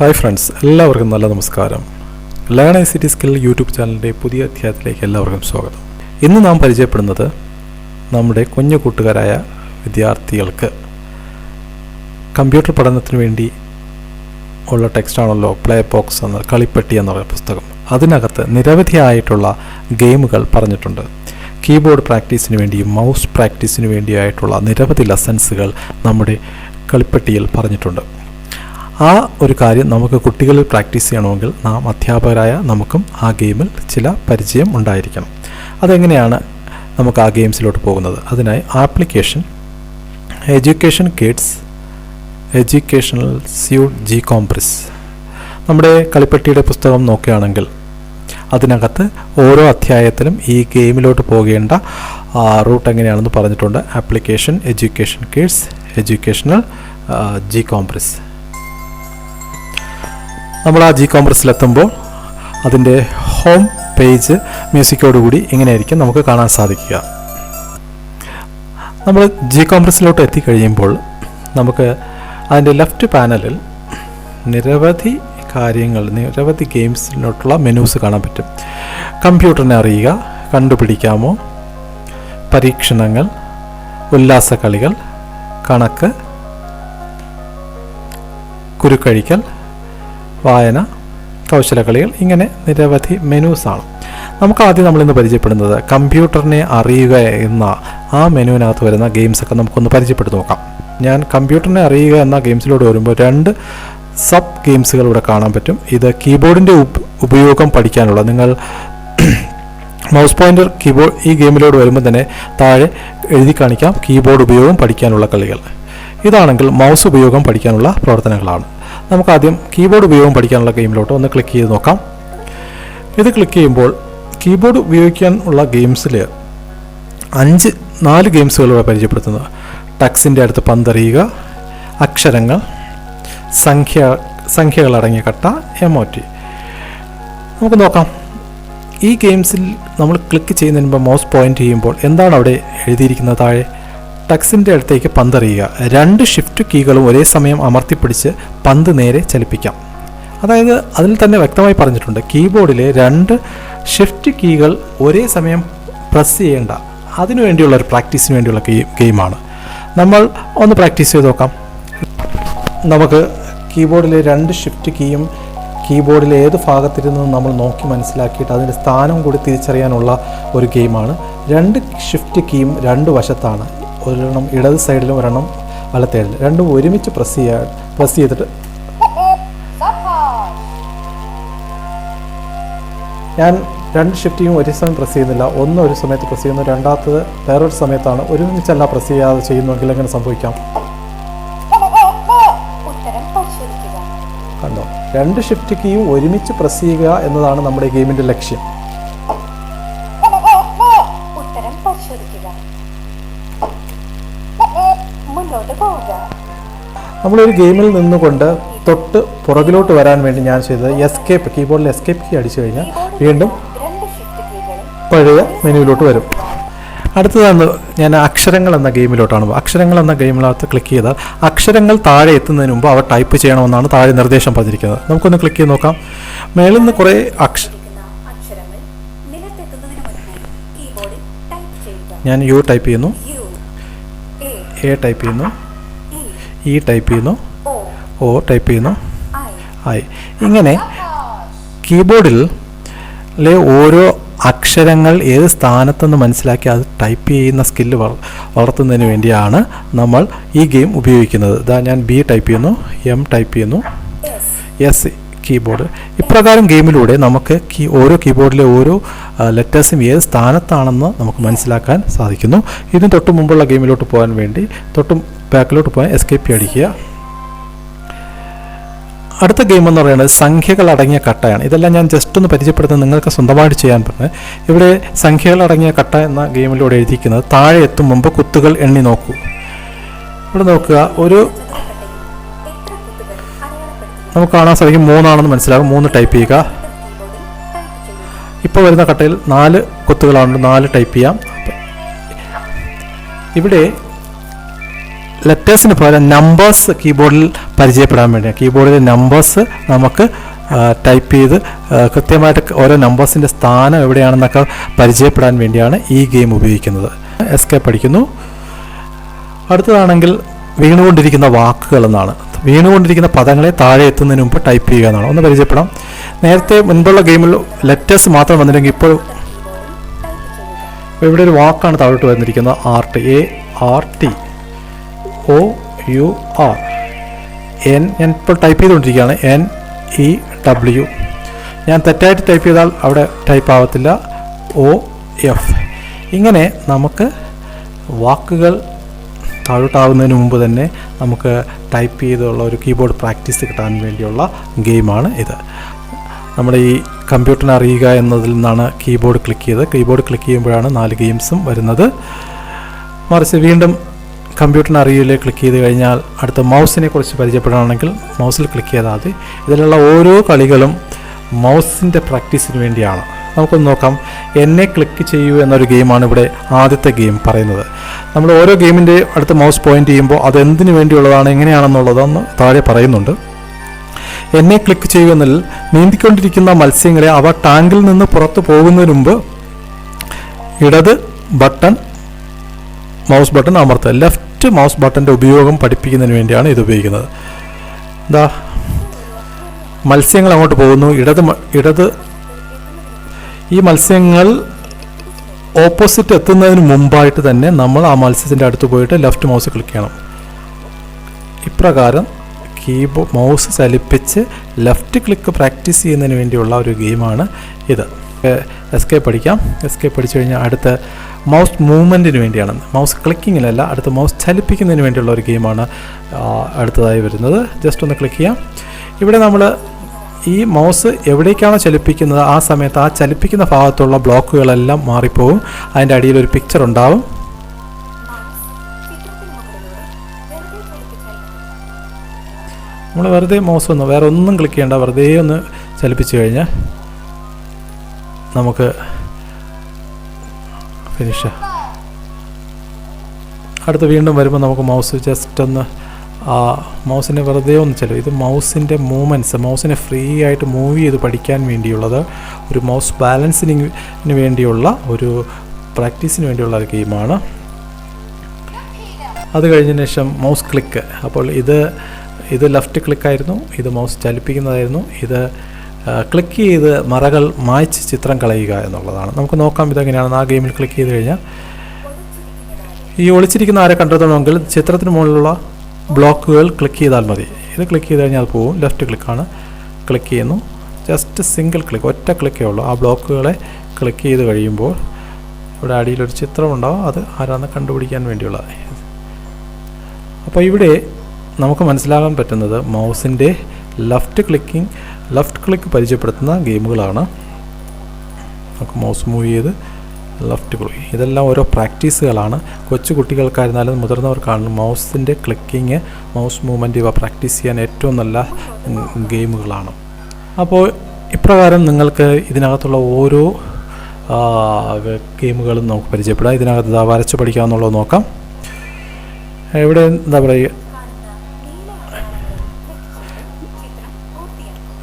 Hi friends, എല്ലാവർക്കും നല്ല നമസ്കാരം. ലേൺ ICT സ്കിൽ യൂട്യൂബ് ചാനലിൻ്റെ പുതിയ അധ്യായത്തിലേക്ക് എല്ലാവർക്കും സ്വാഗതം. ഇന്ന് നാം പരിചയപ്പെടുന്നത് നമ്മുടെ കുഞ്ഞു കൂട്ടുകാരായ വിദ്യാർത്ഥികൾക്ക് കമ്പ്യൂട്ടർ പഠനത്തിന് വേണ്ടി ഉള്ള ടെക്സ്റ്റാണല്ലോ പ്ലേ ബോക്സ് എന്ന കളിപ്പെട്ടി എന്ന പുസ്തകം. അതിനകത്ത് നിരവധിയായിട്ടുള്ള ഗെയിമുകൾ പറഞ്ഞിട്ടുണ്ട്. കീബോർഡ് പ്രാക്ടീസിന് വേണ്ടിയും മൗസ് പ്രാക്ടീസിന് വേണ്ടിയായിട്ടുള്ള നിരവധി ലെസൺസുകൾ നമ്മുടെ കളിപ്പെട്ടിയിൽ പറഞ്ഞിട്ടുണ്ട്. ആ ഒരു കാര്യം നമുക്ക് കുട്ടികളിൽ പ്രാക്ടീസ് ചെയ്യണമെങ്കിൽ നാം അധ്യാപകരായ നമുക്കും ആ ഗെയിമിൽ ചില പരിചയം ഉണ്ടായിരിക്കണം. അതെങ്ങനെയാണ് നമുക്ക് ആ ഗെയിംസിലോട്ട് പോകുന്നത്? അതിനായി application education kids educational suite g-compris നമ്മുടെ കളിപ്പെട്ടിയുടെ പുസ്തകം നോക്കുകയാണെങ്കിൽ അതിനകത്ത് ഓരോ അധ്യായത്തിലും ഈ ഗെയിമിലോട്ട് പോകേണ്ട റൂട്ട് എങ്ങനെയാണെന്ന് പറഞ്ഞിട്ടുണ്ട്. Application education kids educational g-compris. നമ്മൾ ആ g-compriസിലെത്തുമ്പോൾ അതിൻ്റെ ഹോം പേജ് മ്യൂസിക്കോടുകൂടി ഇങ്ങനെയായിരിക്കും നമുക്ക് കാണാൻ സാധിക്കുക. നമ്മൾ g-compriസിലോട്ട് എത്തിക്കഴിയുമ്പോൾ നമുക്ക് അതിൻ്റെ ലെഫ്റ്റ് പാനലിൽ നിരവധി കാര്യങ്ങൾ, നിരവധി ഗെയിംസിലോട്ടുള്ള മെനൂസ് കാണാൻ പറ്റും. കമ്പ്യൂട്ടറിനെ അറിയുക, കണ്ടുപിടിക്കാമോ, പരീക്ഷണങ്ങൾ, ഉല്ലാസക്കളികൾ, കണക്ക്, കുരുക്കഴിക്കൽ, വായന, കൗശലക്കളികൾ, ഇങ്ങനെ നിരവധി മെനൂസാണ്. നമുക്ക് ആദ്യം നമ്മളിന്ന് പരിചയപ്പെടുന്നത് കമ്പ്യൂട്ടറിനെ അറിയുക എന്ന ആ മെനുവിനകത്ത് വരുന്ന ഗെയിംസൊക്കെ നമുക്കൊന്ന് പരിചയപ്പെടുത്തി നോക്കാം. ഞാൻ കമ്പ്യൂട്ടറിനെ അറിയുക എന്ന ഗെയിംസിലൂടെ വരുമ്പോൾ 2 സബ് ഗെയിംസുകൾ ഇവിടെ കാണാൻ പറ്റും. ഇത് കീബോർഡിൻ്റെ ഉപയോഗം പഠിക്കാനുള്ള, നിങ്ങൾ മൗസ് പോയിൻ്റർ കീബോർഡ് ഈ ഗെയിമിലോട് വരുമ്പോൾ തന്നെ താഴെ എഴുതി കാണിക്കാം കീബോർഡ് ഉപയോഗം പഠിക്കാനുള്ള കളികൾ. ഇതാണെങ്കിൽ മൗസ് ഉപയോഗം പഠിക്കാനുള്ള പ്രവർത്തനങ്ങളാണ്. നമുക്കാദ്യം കീബോർഡ് ഉപയോഗം പഠിക്കാനുള്ള ഗെയിമിലോട്ട് ഒന്ന് ക്ലിക്ക് ചെയ്ത് നോക്കാം. ഇത് ക്ലിക്ക് ചെയ്യുമ്പോൾ കീബോർഡ് ഉപയോഗിക്കാനുള്ള ഗെയിംസിൽ 4 ഗെയിംസുകളിലൂടെ പരിചയപ്പെടുത്തുന്നത്. ടെക്സ്റ്റിൻ്റെ അടുത്ത് പന്തെറിയുക, അക്ഷരങ്ങൾ, സംഖ്യകളടങ്ങിയ കട്ട, എമോറ്റി. നമുക്ക് നോക്കാം. ഈ ഗെയിംസിൽ നമ്മൾ ക്ലിക്ക് ചെയ്യുന്നതിന് മുമ്പ് മൗസ് പോയിൻ്റ് ചെയ്യുമ്പോൾ എന്താണ് അവിടെ എഴുതിയിരിക്കുന്നത്? താഴെ ടെക്സ്റ്റിൻ്റെ അടുത്തേക്ക് പന്തെറിയുക. 2 ഷിഫ്റ്റ് കീകളും ഒരേ സമയം അമർത്തിപ്പിടിച്ച് പന്ത് നേരെ ചലിപ്പിക്കാം. അതായത് അതിൽ തന്നെ വ്യക്തമായി പറഞ്ഞിട്ടുണ്ട് കീബോർഡിലെ 2 ഷിഫ്റ്റ് കീകൾ ഒരേ സമയം പ്രസ് ചെയ്യേണ്ട, അതിനുവേണ്ടിയുള്ള ഒരു പ്രാക്ടീസിന് വേണ്ടിയുള്ള ഗെയിമാണ്. നമ്മൾ ഒന്ന് പ്രാക്ടീസ് ചെയ്ത് നോക്കാം. നമുക്ക് കീബോർഡിലെ 2 ഷിഫ്റ്റ് കീയും കീബോർഡിലെ ഏത് ഭാഗത്തിരുന്ന് നമ്മൾ നോക്കി മനസ്സിലാക്കിയിട്ട് അതിൻ്റെ സ്ഥാനം കൂടി തിരിച്ചറിയാനുള്ള ഒരു ഗെയിമാണ്. 2 ഷിഫ്റ്റ് കീയും 2 വശത്താണ്, ഒരെണ്ണം ഇടത് സൈഡിലും ഒരെണ്ണം വലത്തെ സൈഡിലും. രണ്ടും ഒരുമിച്ച് പ്രസ് ചെയ്തിട്ട് ഞാൻ 2 ഷിഫ്റ്റിയും ഒരേ സമയം പ്രസ് ചെയ്യുന്നില്ല. ഒന്ന് ഒരു സമയത്ത് പ്രസ് ചെയ്യുന്നു, രണ്ടാമത്തത് വേറൊരു സമയത്താണ്. ഒരുമിച്ചല്ല പ്രസ് ചെയ്യാതെ ചെയ്യുന്നുവെങ്കിൽ എങ്ങനെ സംഭവിക്കാം? കണ്ടോ, 2 ഷിഫ്റ്റ് കീയും ഒരുമിച്ച് പ്രസ് ചെയ്യുക എന്നതാണ് നമ്മുടെ ഗെയിമിൻ്റെ ലക്ഷ്യം. നമ്മളൊരു ഗെയിമിൽ നിന്നുകൊണ്ട് തൊട്ട് പുറകിലോട്ട് വരാൻ വേണ്ടി ഞാൻ ചെയ്തത് എസ്കേപ്പ്, കീബോർഡിൽ എസ്കേപ്പ് കീ അടിച്ചു കഴിഞ്ഞാൽ വീണ്ടും പഴയ മെനുവിലോട്ട് വരും. അടുത്തതാണ് ഞാൻ അക്ഷരങ്ങൾ എന്ന ഗെയിമിലോട്ടാണ്. അക്ഷരങ്ങൾ എന്ന ഗെയിമിനകത്ത് ക്ലിക്ക് ചെയ്താൽ അക്ഷരങ്ങൾ താഴെ എത്തുന്നതിന് മുമ്പ് അവ ടൈപ്പ് ചെയ്യണമെന്നാണ് താഴെ നിർദ്ദേശം പറഞ്ഞിരിക്കുന്നത്. നമുക്കൊന്ന് ക്ലിക്ക് ചെയ്ത് നോക്കാം. മേളിൽ നിന്ന് കുറേ ഞാൻ യു ടൈപ്പ് ചെയ്യുന്നു, എ ടൈപ്പ് ചെയ്യുന്നു, ഇ ടൈപ്പ് ചെയ്യുന്നു, ഒ ടൈപ്പ് ചെയ്യുന്നു, ഐ. ഇങ്ങനെ കീബോർഡിലെ ഓരോ അക്ഷരങ്ങൾ ഏത് സ്ഥാനത്തെന്ന് മനസ്സിലാക്കി അത് ടൈപ്പ് ചെയ്യുന്ന സ്കില്ല് വളർത്തുന്നതിന് വേണ്ടിയാണ് നമ്മൾ ഈ ഗെയിം ഉപയോഗിക്കുന്നത്. ഇതാ ഞാൻ ബി ടൈപ്പ് ചെയ്യുന്നു, എം ടൈപ്പ് ചെയ്യുന്നു, എസ് കീബോർഡ്. ഇപ്രകാരം ഗെയിമിലൂടെ നമുക്ക് ഓരോ കീബോർഡിലെ ഓരോ ലെറ്റേഴ്സും ഏത് സ്ഥാനത്താണെന്ന് നമുക്ക് മനസ്സിലാക്കാൻ സാധിക്കുന്നു. ഇതിന് തൊട്ട് മുമ്പുള്ള ഗെയിമിലോട്ട് പോകാൻ വേണ്ടി ബാക്കിലോട്ട് പോകാൻ എസ്കേപ്പ് അടിക്കുക. അടുത്ത ഗെയിം എന്ന് പറയുന്നത് സംഖ്യകൾ അടങ്ങിയ കട്ടയാണ്. ഇതെല്ലാം ഞാൻ ജസ്റ്റ് ഒന്ന് പരിചയപ്പെടുത്തുന്നത് നിങ്ങൾക്ക് സ്വന്തമായിട്ട് ചെയ്യാൻ പറ്റുന്നത്. ഇവിടെ സംഖ്യകൾ അടങ്ങിയ കട്ട എന്ന ഗെയിമിലൂടെ എഴുതിയിരിക്കുന്നത് താഴെ എത്തും മുമ്പ് കുത്തുകൾ എണ്ണി നോക്കൂ. ഇവിടെ നോക്കുക, നമുക്ക് കാണാൻ സാധിക്കും 3 ആണെന്ന് മനസ്സിലാകും. 3 ടൈപ്പ് ചെയ്യുക. ഇപ്പോൾ വരുന്ന കട്ടയിൽ 4 കുത്തുകളാണ്, 4 ടൈപ്പ് ചെയ്യാം. ഇവിടെ ലെറ്റേഴ്സിന് പകരം നമ്പേഴ്സ് കീബോർഡിൽ പരിചയപ്പെടാൻ വേണ്ടിയാണ്. കീബോർഡിലെ നമ്പേഴ്സ് നമുക്ക് ടൈപ്പ് ചെയ്ത് കൃത്യമായിട്ട് ഓരോ നമ്പേഴ്സിൻ്റെ സ്ഥാനം എവിടെയാണെന്നൊക്കെ പരിചയപ്പെടാൻ വേണ്ടിയാണ് ഈ ഗെയിം ഉപയോഗിക്കുന്നത്. എസ്കേപ്പ് അടിക്കുന്നു. അടുത്തതാണെങ്കിൽ വീണുകൊണ്ടിരിക്കുന്ന വാക്കുകൾ എന്നാണ്. വീണുകൊണ്ടിരിക്കുന്ന പദങ്ങളെ താഴെ എത്തുന്നതിന് മുമ്പ് ടൈപ്പ് ചെയ്യുക എന്നാണ്. ഒന്ന് പരിചയപ്പെടാം. നേരത്തെ മുൻപുള്ള ഗെയിമിൽ ലെറ്റേഴ്സ് മാത്രം വന്നില്ലെങ്കിൽ ഇപ്പോൾ ഇവിടെ ഒരു വാക്കാണ് താഴോട്ട് വന്നിരിക്കുന്നത്. ART OUR N. ഞാൻ ഇപ്പോൾ ടൈപ്പ് ചെയ്തുകൊണ്ടിരിക്കുകയാണ്. NEW. ഞാൻ തെറ്റായിട്ട് ടൈപ്പ് ചെയ്താൽ അവിടെ ടൈപ്പ് ആവത്തില്ല. OF. ഇങ്ങനെ നമുക്ക് വാക്കുകൾ താഴോട്ടാവുന്നതിന് മുമ്പ് തന്നെ നമുക്ക് ടൈപ്പ് ചെയ്തുള്ള ഒരു കീബോർഡ് പ്രാക്ടീസ് കിട്ടാൻ വേണ്ടിയുള്ള ഗെയിമാണ് ഇത്. നമ്മുടെ ഈ കമ്പ്യൂട്ടറിനെ അറിയുക എന്നതിൽ നിന്നാണ് കീബോർഡ് ക്ലിക്ക് ചെയ്ത്. കീബോർഡ് ക്ലിക്ക് ചെയ്യുമ്പോഴാണ് 4 ഗെയിംസും വരുന്നത്. മറിച്ച് വീണ്ടും കമ്പ്യൂട്ടറിനെ അറിയില്ലേ ക്ലിക്ക് ചെയ്ത് കഴിഞ്ഞാൽ അടുത്ത മൗസിനെ കുറിച്ച് പരിചയപ്പെടുകയാണെങ്കിൽ മൗസിൽ ക്ലിക്ക് ചെയ്താൽ മതി. ഇതിലുള്ള ഓരോ കളികളും മൗസിൻ്റെ പ്രാക്ടീസിന് വേണ്ടിയാണ്. നമുക്കൊന്ന് നോക്കാം. എന്നെ ക്ലിക്ക് ചെയ്യൂ എന്നൊരു ഗെയിമാണ് ഇവിടെ ആദ്യത്തെ ഗെയിം പറയുന്നത്. നമ്മൾ ഓരോ ഗെയിമിൻ്റെ അടുത്ത് മൗസ് പോയിന്റ് ചെയ്യുമ്പോൾ അത് എന്തിനു വേണ്ടിയുള്ളതാണ്, എങ്ങനെയാണെന്നുള്ളതൊന്ന് താഴെ പറയുന്നുണ്ട്. എന്നെ ക്ലിക്ക് ചെയ്യുന്നതിൽ നീന്തിക്കൊണ്ടിരിക്കുന്ന മത്സ്യങ്ങളെ അവ ടാങ്കിൽ നിന്ന് പുറത്തു പോകുന്നതിന് മുമ്പ് ഇടത് മൗസ് ബട്ടൺ അമർത്തുക. ലെഫ്റ്റ് മൗസ് ബട്ടൻ്റെ ഉപയോഗം പഠിപ്പിക്കുന്നതിന് വേണ്ടിയാണ് ഇത് ഉപയോഗിക്കുന്നത്. എന്താ, മത്സ്യങ്ങൾ അങ്ങോട്ട് പോകുന്നു. ഇടത് ഈ മത്സ്യങ്ങൾ ഓപ്പോസിറ്റ് എത്തുന്നതിന് മുമ്പായിട്ട് തന്നെ നമ്മൾ ആ മത്സ്യത്തിൻ്റെ അടുത്ത് പോയിട്ട് ലെഫ്റ്റ് മൗസ് ക്ലിക്ക് ചെയ്യണം. ഇപ്രകാരം മൗസ് ചലിപ്പിച്ച് ലെഫ്റ്റ് ക്ലിക്ക് പ്രാക്ടീസ് ചെയ്യുന്നതിന് വേണ്ടിയുള്ള ഒരു ഗെയിമാണ് ഇത്. എസ്കേപ്പ് അടിക്കാം. എസ്കേപ്പ് അടിച്ചു കഴിഞ്ഞാൽ അടുത്ത മൗസ് മൂവ്മെൻറ്റിന് വേണ്ടിയാണ്. മൗസ് ക്ലിക്കിങ്ങിലല്ല, അടുത്ത മൗസ് ചലിപ്പിക്കുന്നതിന് വേണ്ടിയുള്ള ഒരു ഗെയിമാണ് അടുത്തതായി വരുന്നത്. ജസ്റ്റ് ഒന്ന് ക്ലിക്ക് ചെയ്യാം. ഇവിടെ നമ്മൾ ഈ മൗസ് എവിടേക്കാണോ ചലിപ്പിക്കുന്നത് ആ സമയത്ത് ആ ചലിപ്പിക്കുന്ന ഭാഗത്തുള്ള ബ്ലോക്കുകളെല്ലാം മാറിപ്പോവും. അതിൻ്റെ അടിയിൽ ഒരു പിക്ചർ ഉണ്ടാവും. നമ്മൾ വെറുതെ മൗസ് വേറെ ഒന്നും ക്ലിക്ക് ചെയ്യേണ്ട, വെറുതെ ഒന്ന് ചലിപ്പിച്ചു കഴിഞ്ഞാൽ നമുക്ക് ഫിനിഷ്. അടുത്ത് വീണ്ടും വരുമ്പോൾ നമുക്ക് മൗസ് ജസ്റ്റ് ഒന്ന് മൗസിനെ വെറുതെ ഒന്ന് ഇത് മൗസിൻ്റെ മൂവ്മെൻറ്റ്സ്, മൗസിനെ ഫ്രീ ആയിട്ട് മൂവ് ചെയ്ത് പഠിക്കാൻ വേണ്ടിയുള്ളത്, ഒരു മൗസ് ബാലൻസിന് വേണ്ടിയുള്ള ഒരു പ്രാക്ടീസിന് വേണ്ടിയുള്ള ഒരു ഗെയിമാണ്. അത് കഴിഞ്ഞതിന് ശേഷം മൗസ് ക്ലിക്ക്. അപ്പോൾ ഇത് ലെഫ്റ്റ് ക്ലിക്കായിരുന്നു, ഇത് മൗസ് ചലിപ്പിക്കുന്നതായിരുന്നു. ഇത് ക്ലിക്ക് ചെയ്ത് മറകൾ മായ്ച്ച് ചിത്രം കളയുക എന്നുള്ളതാണ്. നമുക്ക് നോക്കാം ഇതെങ്ങനെയാണെന്ന്. ആ ഗെയിമിൽ ക്ലിക്ക് ചെയ്ത് കഴിഞ്ഞാൽ ഈ ഒളിച്ചിരിക്കുന്ന ആരെ കണ്ടെത്തണമെങ്കിൽ ചിത്രത്തിന് മുകളിലുള്ള ബ്ലോക്കുകൾ ക്ലിക്ക് ചെയ്താൽ മതി. ഇത് ക്ലിക്ക് ചെയ്ത് കഴിഞ്ഞാൽ അത് പോകും. ലെഫ്റ്റ് ക്ലിക്കാണ്. ക്ലിക്ക് ചെയ്യുന്നു. ജസ്റ്റ് സിംഗിൾ ക്ലിക്ക്, ഒറ്റ ക്ലിക്കേ ഉള്ളൂ. ആ ബ്ലോക്കുകളെ ക്ലിക്ക് ചെയ്ത് കഴിയുമ്പോൾ ഇവിടെ അടിയിലൊരു ചിത്രമുണ്ടാവും. അത് ആരാന്ന് കണ്ടുപിടിക്കാൻ വേണ്ടിയുള്ളത്. അപ്പോൾ ഇവിടെ നമുക്ക് മനസ്സിലാകാൻ പറ്റുന്നത് മൗസിൻ്റെ ലെഫ്റ്റ് ക്ലിക്ക് പരിചയപ്പെടുത്തുന്ന ഗെയിമുകളാണ്. നമുക്ക് മൗസ് മൂവ് ചെയ്ത് ലെഫ്റ്റ് ക്ലിക്ക്, ഇതെല്ലാം ഓരോ പ്രാക്ടീസുകളാണ്. കൊച്ചു കുട്ടികൾക്കായിരുന്നാലും മുതിർന്നവർക്കാണെങ്കിലും മൗസിൻ്റെ ക്ലിക്കിങ്, മൗസ് മൂവ്മെൻറ്റ് ഇവ പ്രാക്ടീസ് ചെയ്യാൻ ഏറ്റവും നല്ല ഗെയിമുകളാണ്. അപ്പോൾ ഇപ്രകാരം നിങ്ങൾക്ക് ഇതിനകത്തുള്ള ഓരോ ഗെയിമുകളും നമുക്ക് പരിചയപ്പെടാം. ഇതിനകത്ത് വരച്ച് പഠിക്കാമെന്നുള്ളത് നോക്കാം. ഇവിടെ എന്താ പറയുക,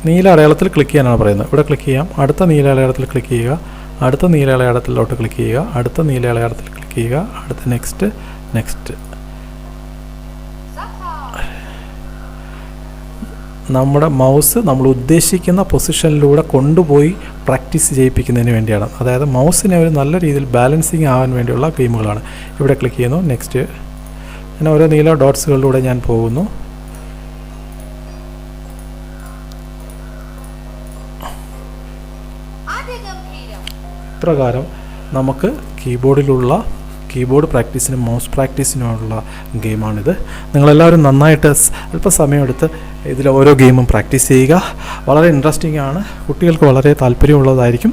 നീല അടയാളത്തിൽ ക്ലിക്ക് ചെയ്യാനാണ് പറയുന്നത്. ഇവിടെ ക്ലിക്ക് ചെയ്യാം. അടുത്ത നീല അടയാളത്തിൽ ക്ലിക്ക് ചെയ്യുക. അടുത്ത നീല അടയാളത്തിലോട്ട് ക്ലിക്ക് ചെയ്യുക. അടുത്ത നീല അടയാളത്തിൽ ക്ലിക്ക് ചെയ്യുക. അടുത്ത നെക്സ്റ്റ്. നമ്മുടെ മൗസ് നമ്മൾ ഉദ്ദേശിക്കുന്ന പൊസിഷനിലൂടെ കൊണ്ടുപോയി പ്രാക്ടീസ് ചെയ്യിപ്പിക്കുന്നതിന് വേണ്ടിയാണ്. അതായത് മൗസിനെ ഒരു നല്ല രീതിയിൽ ബാലൻസിങ് ആവാൻ വേണ്ടിയുള്ള ഗെയിമുകളാണ്. ഇവിടെ ക്ലിക്ക് ചെയ്യുന്നു. നെക്സ്റ്റ്. അങ്ങനെ ഓരോ നീല ഡോട്ട്സുകളിലൂടെ ഞാൻ പോകുന്നു. ഇപ്രകാരം നമുക്ക് കീബോർഡ് പ്രാക്ടീസിനും മൗസ് പ്രാക്ടീസിനുമുള്ള ഗെയിമാണിത്. നിങ്ങളെല്ലാവരും നന്നായിട്ട് അല്പസമയമെടുത്ത് ഇതിൽ ഓരോ ഗെയിമും പ്രാക്ടീസ് ചെയ്യുക. വളരെ ഇൻട്രസ്റ്റിംഗ് ആണ്, കുട്ടികൾക്ക് വളരെ താല്പര്യമുള്ളതായിരിക്കും.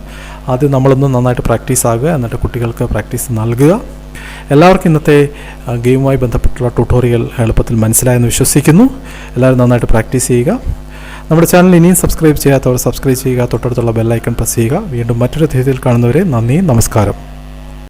ആദ്യം നമ്മളൊന്ന് നന്നായിട്ട് പ്രാക്ടീസ് ആകുക, എന്നിട്ട് കുട്ടികൾക്ക് പ്രാക്ടീസ് നൽകുക. എല്ലാവർക്കും ഇന്നത്തെ ഗെയിമുമായി ബന്ധപ്പെട്ടുള്ള ട്യൂട്ടോറിയൽ എളുപ്പത്തിൽ മനസ്സിലായെന്ന് വിശ്വസിക്കുന്നു. എല്ലാവരും നന്നായിട്ട് പ്രാക്ടീസ് ചെയ്യുക. നമ്മുടെ ചാനൽ ഇനിയും സബ്സ്ക്രൈബ് ചെയ്യാത്തവർ സബ്സ്ക്രൈബ് ചെയ്യുക. തൊട്ടടുത്തുള്ള ബെല്ലൈക്കൺ പ്രസ് ചെയ്യുക. വീണ്ടും മറ്റൊരു അധ്യായത്തിൽ കാണുന്നവരെ നന്ദി, നമസ്കാരം.